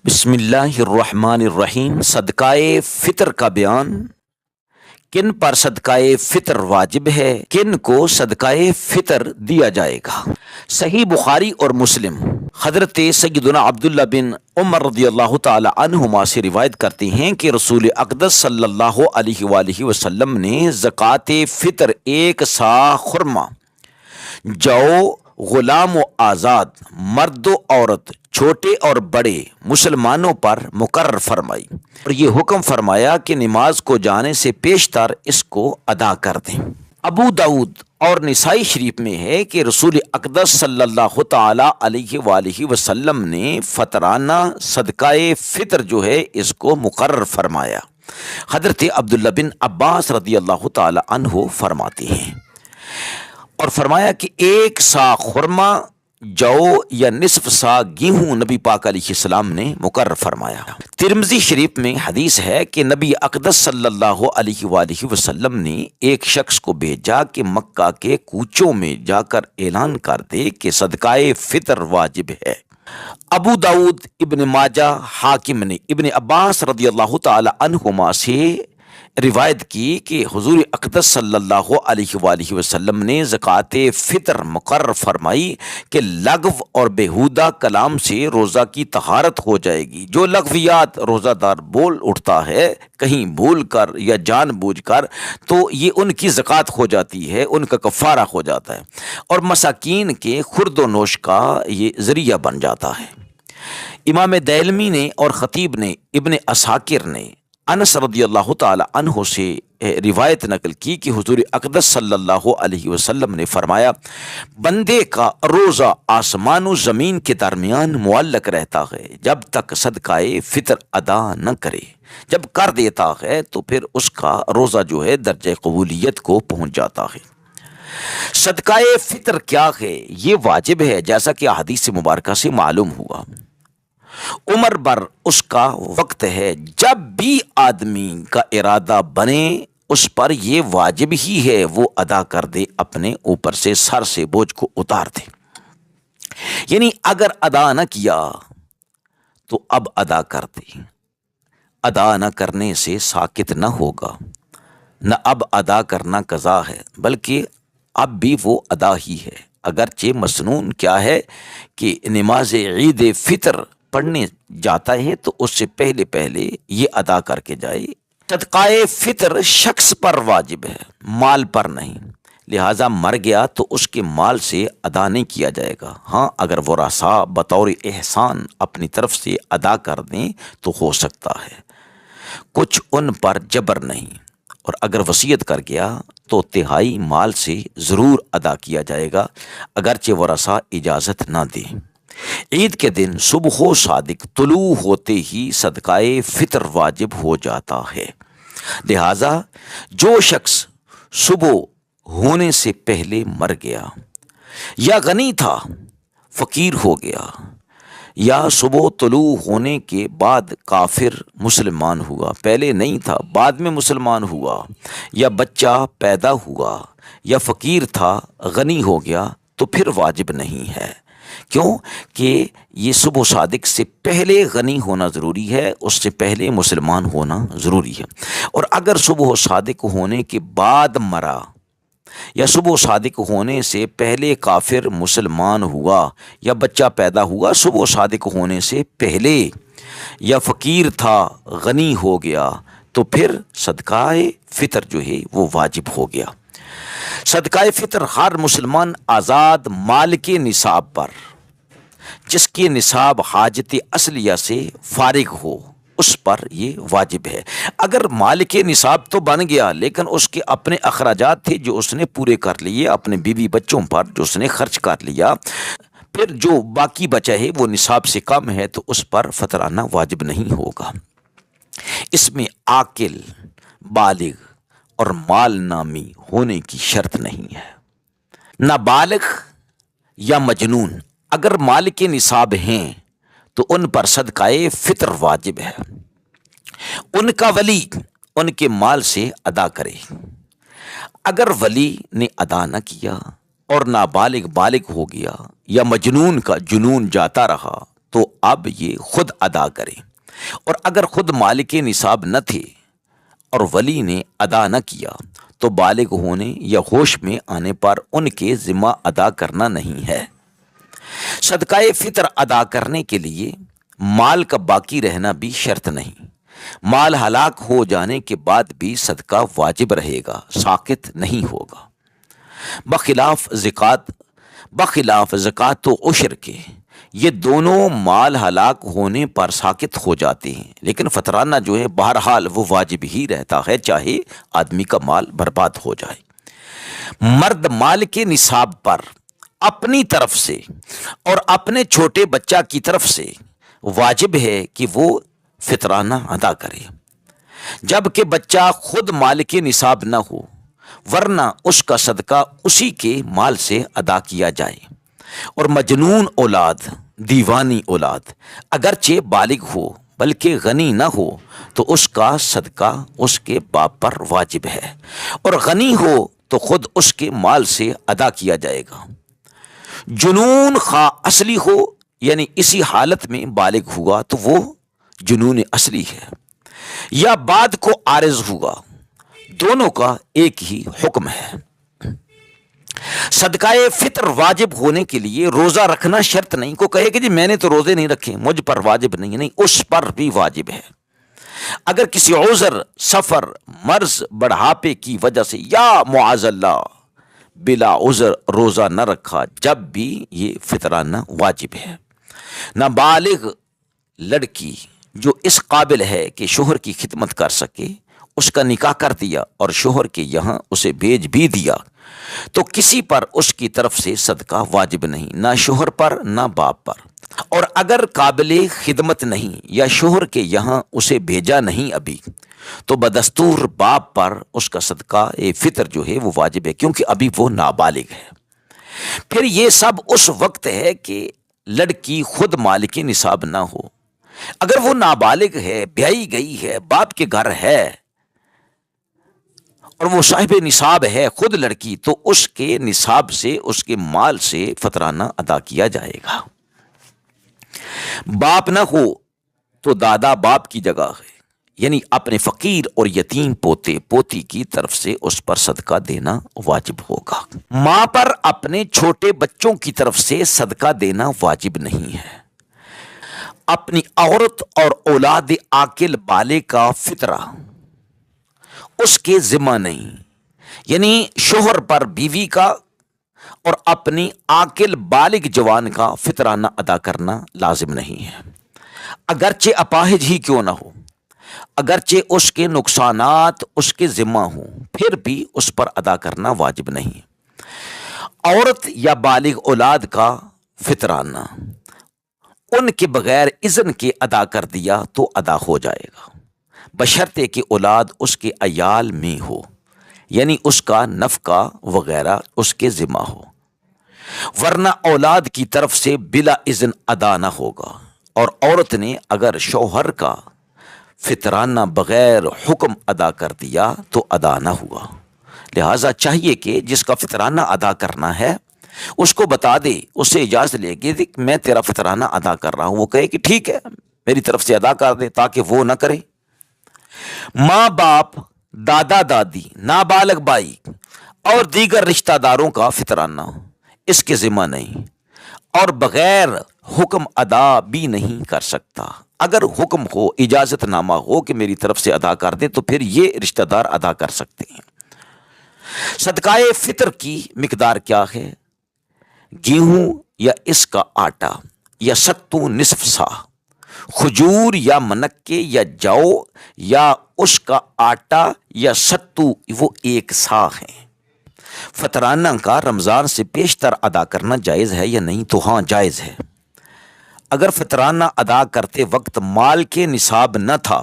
بسم اللہ الرحمن الرحیم۔ صدقہ فطر کا بیان۔ کن پر صدقہ فطر واجب ہے، کن کو صدقہ فطر دیا جائے گا؟ صحیح بخاری اور مسلم حضرت سیدنا عبداللہ بن عمر رضی اللہ تعالی عنہما سے روایت کرتے ہیں کہ رسول اقدس صلی اللہ علیہ وآلہ وسلم نے زکوٰۃ فطر 1 صاع خرما، جو غلام و آزاد، مرد و عورت، چھوٹے اور بڑے مسلمانوں پر مقرر فرمائی، اور یہ حکم فرمایا کہ نماز کو جانے سے پیشتر اس کو ادا کر دیں۔ ابو داؤد اور نسائی شریف میں ہے کہ رسول اقدس صلی اللہ تعالی علیہ وآلہ وسلم نے فطرانہ صدقہ فطر جو ہے اس کو مقرر فرمایا۔ حضرت عبداللہ بن عباس رضی اللہ تعالی عنہ فرماتے ہیں اور فرمایا کہ 1 صاع خرما، جو یا نصف صاع گیہوں نبی پاک علیہ السلام نے مقرر فرمایا۔ ترمذی شریف میں حدیث ہے کہ نبی اقدس صلی اللہ علیہ وآلہ وسلم نے ایک شخص کو بھیجا کہ مکہ کے کوچوں میں جا کر اعلان کر دے کہ صدقہ فطر واجب ہے۔ ابو داؤد، ابن ماجہ، حاکم نے ابن عباس رضی اللہ تعالی عنہما سے روایت کی کہ حضور اقدس صلی اللہ علیہ وآلہ وسلم نے زکوٰۃ فطر مقرر فرمائی کہ لغو اور بیہودہ کلام سے روزہ کی طہارت ہو جائے گی۔ جو لغویات روزہ دار بول اٹھتا ہے کہیں بھول کر یا جان بوجھ کر، تو یہ ان کی زکوٰۃ ہو جاتی ہے، ان کا کفارہ ہو جاتا ہے، اور مساکین کے خورد و نوش کا یہ ذریعہ بن جاتا ہے۔ امام دیلمی نے اور خطیب نے ابن عساکر نے انس رضی اللہ تعالی عنہ سے روایت نقل کی کہ حضور اقدس صلی اللہ علیہ وسلم نے فرمایا، بندے کا روزہ آسمان و زمین کے درمیان معلق رہتا ہے جب تک صدقہ فطر ادا نہ کرے۔ جب کر دیتا ہے تو پھر اس کا روزہ جو ہے درجہ قبولیت کو پہنچ جاتا ہے۔ صدقہ فطر کیا ہے؟ یہ واجب ہے، جیسا کہ حدیث مبارکہ سے معلوم ہوا۔ عمر بر اس کا وقت ہے جب بھی آدمی کا ارادہ بنے اس پر یہ واجب ہی ہے وہ ادا کر دے، اپنے اوپر سے سر سے بوجھ کو اتار دے۔ یعنی اگر ادا نہ کیا تو اب ادا کر دے، ادا نہ کرنے سے ساکت نہ ہوگا، نہ اب ادا کرنا قضا ہے بلکہ اب بھی وہ ادا ہی ہے۔ اگرچہ مسنون کیا ہے کہ نماز عید فطر پڑھنے جاتا ہے تو اس سے پہلے یہ ادا کر کے جائے۔ صدقہ فطر شخص پر واجب ہے، مال پر نہیں، لہٰذا مر گیا تو اس کے مال سے ادا نہیں کیا جائے گا۔ ہاں، اگر ورثاء بطور احسان اپنی طرف سے ادا کر دیں تو ہو سکتا ہے، کچھ ان پر جبر نہیں، اور اگر وصیت کر گیا تو تہائی مال سے ضرور ادا کیا جائے گا، اگرچہ ورثاء اجازت نہ دیں۔ عید کے دن صبح و صادق طلوع ہوتے ہی صدقہ فطر واجب ہو جاتا ہے، لہذا جو شخص صبح ہونے سے پہلے مر گیا، یا غنی تھا فقیر ہو گیا، یا صبح طلوع ہونے کے بعد کافر مسلمان ہوا، پہلے نہیں تھا بعد میں مسلمان ہوا، یا بچہ پیدا ہوا، یا فقیر تھا غنی ہو گیا، تو پھر واجب نہیں ہے۔ کیوں کہ یہ صبح صادق سے پہلے غنی ہونا ضروری ہے، اس سے پہلے مسلمان ہونا ضروری ہے۔ اور اگر صبح صادق ہونے کے بعد مرا، یا صبح صادق ہونے سے پہلے کافر مسلمان ہوا، یا بچہ پیدا ہوا صبح صادق ہونے سے پہلے، یا فقیر تھا غنی ہو گیا، تو پھر صدقہ فطر جو ہے وہ واجب ہو گیا۔ صدقہ فطر ہر مسلمان آزاد مال کے نصاب پر، جس کے نصاب حاجت اصلیہ سے فارغ ہو، اس پر یہ واجب ہے۔ اگر مال کے نصاب تو بن گیا لیکن اس کے اپنے اخراجات تھے جو اس نے پورے کر لیے، اپنے بیوی بچوں پر جو اس نے خرچ کر لیا، پھر جو باقی بچا ہے وہ نصاب سے کم ہے تو اس پر فطرانہ واجب نہیں ہوگا۔ اس میں عاقل، بالغ اور مال نامی ہونے کی شرط نہیں ہے۔ نابالغ یا مجنون اگر مال کے نصاب ہیں تو ان پر صدقہ فطر واجب ہے، ان کا ولی ان کے مال سے ادا کرے۔ اگر ولی نے ادا نہ کیا اور نابالغ بالغ ہو گیا، یا مجنون کا جنون جاتا رہا تو اب یہ خود ادا کریں، اور اگر خود مالک نصاب نہ تھے اور ولی نے ادا نہ کیا تو بالغ ہونے یا ہوش میں آنے پر ان کے ذمہ ادا کرنا نہیں ہے۔ صدقہ فطر ادا کرنے کے لیے مال کا باقی رہنا بھی شرط نہیں، مال ہلاک ہو جانے کے بعد بھی صدقہ واجب رہے گا، ساقط نہیں ہوگا، بخلاف زکوٰۃ و عشر کے۔ یہ دونوں مال ہلاک ہونے پر ساقط ہو جاتے ہیں، لیکن فطرانہ جو ہے بہرحال وہ واجب ہی رہتا ہے، چاہے آدمی کا مال برباد ہو جائے۔ مرد مال کے نصاب پر اپنی طرف سے اور اپنے چھوٹے بچہ کی طرف سے واجب ہے کہ وہ فطرانہ ادا کرے، جبکہ بچہ خود مال کے نصاب نہ ہو، ورنہ اس کا صدقہ اسی کے مال سے ادا کیا جائے۔ اور مجنون اولاد، دیوانی اولاد اگرچہ بالغ ہو بلکہ غنی نہ ہو تو اس کا صدقہ اس کے باپ پر واجب ہے، اور غنی ہو تو خود اس کے مال سے ادا کیا جائے گا۔ جنون خواہ اصلی ہو، یعنی اسی حالت میں بالغ ہوا تو وہ جنون اصلی ہے، یا بعد کو عارض ہوا، دونوں کا ایک ہی حکم ہے۔ صدقہ فطر واجب ہونے کے لیے روزہ رکھنا شرط نہیں۔ کو کہے کہ جی میں نے تو روزے نہیں رکھے، مجھ پر واجب نہیں، اس پر بھی واجب ہے۔ اگر کسی عذر، سفر، مرض، بڑھاپے کی وجہ سے یا معاذ اللہ بلا عذر روزہ نہ رکھا، جب بھی یہ فطرانہ واجب ہے۔ نابالغ لڑکی جو اس قابل ہے کہ شوہر کی خدمت کر سکے، اس کا نکاح کر دیا اور شوہر کے یہاں اسے بھیج بھی دیا، تو کسی پر اس کی طرف سے صدقہ واجب نہیں، نہ شوہر پر نہ باپ پر۔ اور اگر قابل خدمت نہیں یا شوہر کے یہاں اسے بھیجا نہیں ابھی، تو بدستور باپ پر اس کا صدقہ فطر جو ہے وہ واجب ہے، کیونکہ ابھی وہ نابالغ ہے۔ پھر یہ سب اس وقت ہے کہ لڑکی خود مالک نصاب نہ ہو۔ اگر وہ نابالغ ہے، بیائی گئی ہے، باپ کے گھر ہے اور وہ صاحب نصاب ہے خود لڑکی، تو اس کے نصاب سے، اس کے مال سے فطرانہ ادا کیا جائے گا۔ باپ نہ ہو تو دادا باپ کی جگہ ہے، یعنی اپنے فقیر اور یتیم پوتے پوتی کی طرف سے اس پر صدقہ دینا واجب ہوگا۔ ماں پر اپنے چھوٹے بچوں کی طرف سے صدقہ دینا واجب نہیں ہے۔ اپنی عورت اور اولاد عاقل بالغ کا فطرہ اس کے ذمہ نہیں، یعنی شوہر پر بیوی کا اور اپنی عاقل بالغ جوان کا فطرانہ ادا کرنا لازم نہیں ہے، اگرچہ اپاہج ہی کیوں نہ ہو، اگرچہ اس کے نقصانات اس کے ذمہ ہوں، پھر بھی اس پر ادا کرنا واجب نہیں۔ عورت یا بالغ اولاد کا فطرانہ ان کے بغیر اذن کے ادا کر دیا تو ادا ہو جائے گا، بشرطے کہ اولاد اس کے عیال میں ہو، یعنی اس کا نفقہ وغیرہ اس کے ذمہ ہو، ورنہ اولاد کی طرف سے بلا اذن ادا نہ ہوگا۔ اور عورت نے اگر شوہر کا فطرانہ بغیر حکم ادا کر دیا تو ادا نہ ہوا، لہٰذا چاہیے کہ جس کا فطرانہ ادا کرنا ہے اس کو بتا دے، اس سے اجازت لے کے میں تیرا فطرانہ ادا کر رہا ہوں، وہ کہے کہ ٹھیک ہے میری طرف سے ادا کر دے، تاکہ وہ نہ کرے۔ ماں باپ، دادا دادی، نابالغ بھائی اور دیگر رشتہ داروں کا فطرانہ اس کے ذمہ نہیں، اور بغیر حکم ادا بھی نہیں کر سکتا۔ اگر حکم ہو، اجازت نامہ ہو کہ میری طرف سے ادا کر دیں، تو پھر یہ رشتہ دار ادا کر سکتے ہیں۔ صدقہ فطر کی مقدار کیا ہے؟ گیہوں یا اس کا آٹا یا ستو نصف سا، کھجور یا منکے یا جو یا اس کا آٹا یا ستو وہ 1 سا ہیں۔ فطرانہ کا رمضان سے پیشتر ادا کرنا جائز ہے یا نہیں؟ تو ہاں جائز ہے۔ اگر فطرانہ ادا کرتے وقت مال کے نصاب نہ تھا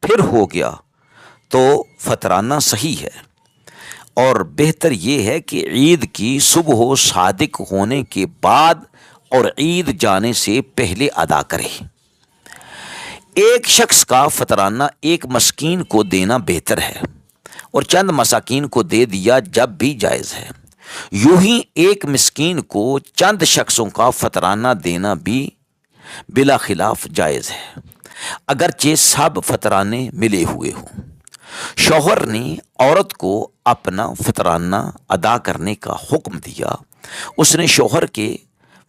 پھر ہو گیا تو فطرانہ صحیح ہے، اور بہتر یہ ہے کہ عید کی صبح صادق ہونے کے بعد اور عید جانے سے پہلے ادا کرے۔ ایک شخص کا فطرانہ ایک مسکین کو دینا بہتر ہے، اور چند مساکین کو دے دیا جب بھی جائز ہے۔ یوں ہی ایک مسکین کو چند شخصوں کا فطرانہ دینا بھی بلا خلاف جائز ہے، اگرچہ سب فطرانے ملے ہوئے ہوں۔ شوہر نے عورت کو اپنا فطرانہ ادا کرنے کا حکم دیا۔ اس نے شوہر کے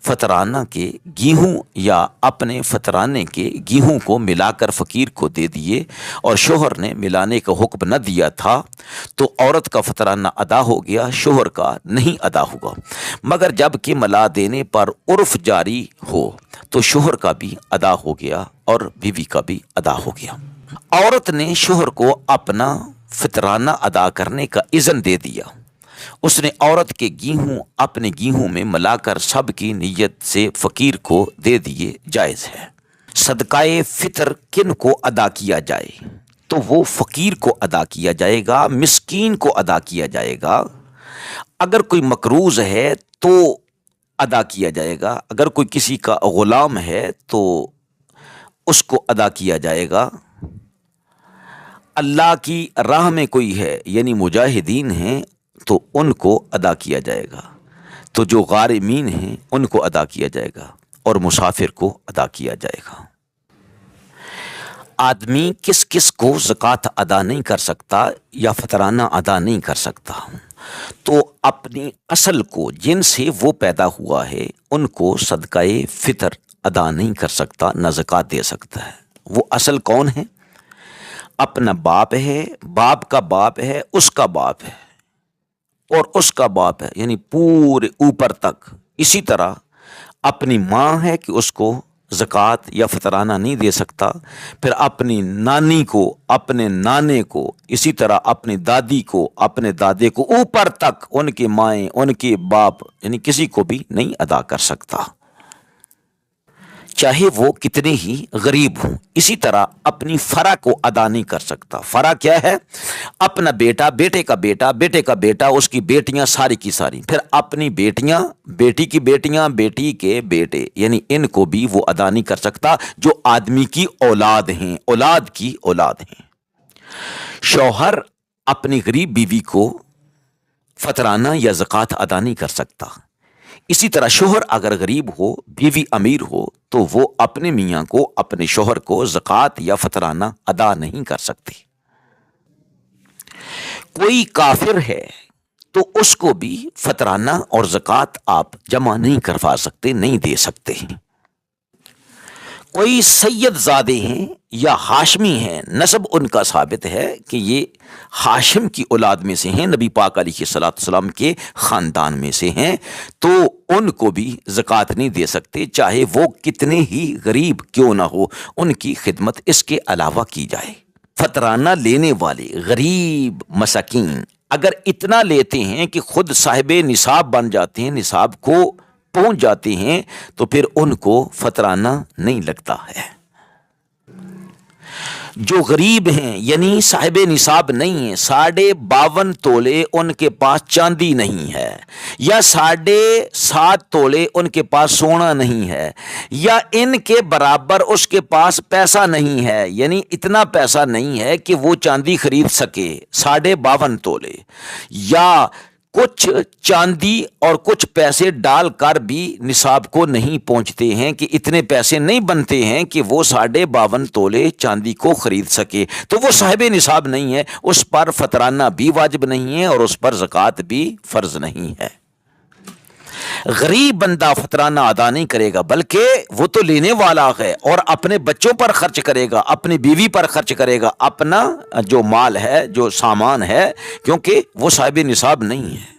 فطرانہ کے گیہوں یا اپنے فطرانے کے گیہوں کو ملا کر فقیر کو دے دیے، اور شوہر نے ملانے کا حکم نہ دیا تھا، تو عورت کا فطرانہ ادا ہو گیا، شوہر کا نہیں ادا ہوا۔ مگر جب کہ ملا دینے پر عرف جاری ہو تو شوہر کا بھی ادا ہو گیا اور بیوی کا بھی ادا ہو گیا۔ عورت نے شوہر کو اپنا فطرانہ ادا کرنے کا اذن دے دیا۔ اس نے عورت کے گیہوں اپنے گیہوں میں ملا کر سب کی نیت سے فقیر کو دے دیے، جائز ہے۔ صدقہ فطر کن کو ادا کیا جائے؟ تو وہ فقیر کو ادا کیا جائے گا، مسکین کو ادا کیا جائے گا۔ اگر کوئی مقروض ہے تو ادا کیا جائے گا، اگر کوئی کسی کا غلام ہے تو اس کو ادا کیا جائے گا۔ اللہ کی راہ میں کوئی ہے یعنی مجاہدین ہیں تو ان کو ادا کیا جائے گا، تو جو غارمین ہیں ان کو ادا کیا جائے گا، اور مسافر کو ادا کیا جائے گا۔ آدمی کس کس کو زکوٰۃ ادا نہیں کر سکتا یا فطرانہ ادا نہیں کر سکتا؟ تو اپنی اصل کو، جن سے وہ پیدا ہوا ہے، ان کو صدقہ فطر ادا نہیں کر سکتا، نہ زکوٰۃ دے سکتا ہے۔ وہ اصل کون ہے؟ اپنا باپ ہے، باپ کا باپ ہے، اس کا باپ ہے، اور اس کا باپ ہے، یعنی پورے اوپر تک۔ اسی طرح اپنی ماں ہے کہ اس کو زکوٰۃ یا فطرانہ نہیں دے سکتا، پھر اپنی نانی کو، اپنے نانے کو، اسی طرح اپنی دادی کو، اپنے دادے کو، اوپر تک ان کے مائیں، ان کے باپ، یعنی کسی کو بھی نہیں ادا کر سکتا، چاہے وہ کتنے ہی غریب ہوں۔ اسی طرح اپنی فرع کو ادا نہیں کر سکتا۔ فرع کیا ہے؟ اپنا بیٹا، بیٹے کا بیٹا، بیٹے کا بیٹا، اس کی بیٹیاں، ساری کی ساری، پھر اپنی بیٹیاں، بیٹی کی بیٹیاں، بیٹی کے بیٹے، یعنی ان کو بھی وہ ادا نہیں کر سکتا جو آدمی کی اولاد ہیں، اولاد کی اولاد ہیں۔ شوہر اپنی غریب بیوی کو فطرانہ یا زکوٰۃ ادا نہیں کر سکتا۔ اسی طرح شوہر اگر غریب ہو، بیوی امیر ہو، تو وہ اپنے میاں کو، اپنے شوہر کو زکوٰۃ یا فطرانہ ادا نہیں کر سکتی۔ کوئی کافر ہے تو اس کو بھی فطرانہ اور زکوٰۃ آپ جمع نہیں کروا سکتے، نہیں دے سکتے۔ کوئی سید زادے ہیں یا ہاشمی ہیں، نسب ان کا ثابت ہے کہ یہ ہاشم کی اولاد میں سے ہیں، نبی پاک علیہ الصلوۃ والسلام کے خاندان میں سے ہیں، تو ان کو بھی زکوٰۃ نہیں دے سکتے، چاہے وہ کتنے ہی غریب کیوں نہ ہو، ان کی خدمت اس کے علاوہ کی جائے۔ فطرانہ لینے والے غریب مساکین اگر اتنا لیتے ہیں کہ خود صاحب نصاب بن جاتے ہیں، نصاب کو پہنچ جاتے ہیں، تو پھر ان کو فطرانہ نہیں لگتا ہے۔ جو غریب ہیں یعنی صاحب نصاب نہیں ہیں، 52.5 تولے ان کے پاس چاندی نہیں ہے، یا 7.5 تولے ان کے پاس سونا نہیں ہے، یا ان کے برابر اس کے پاس پیسہ نہیں ہے، یعنی اتنا پیسہ نہیں ہے کہ وہ چاندی خرید سکے، 52.5 تولے، یا کچھ چاندی اور کچھ پیسے ڈال کر بھی نصاب کو نہیں پہنچتے ہیں، کہ اتنے پیسے نہیں بنتے ہیں کہ وہ 52.5 تولے چاندی کو خرید سکے، تو وہ صاحب نصاب نہیں ہے، اس پر فطرانہ بھی واجب نہیں ہے اور اس پر زکوٰۃ بھی فرض نہیں ہے۔ غریب بندہ فطرانہ ادا نہیں کرے گا، بلکہ وہ تو لینے والا ہے اور اپنے بچوں پر خرچ کرے گا، اپنی بیوی پر خرچ کرے گا، اپنا جو مال ہے، جو سامان ہے، کیونکہ وہ صاحب نصاب نہیں ہے۔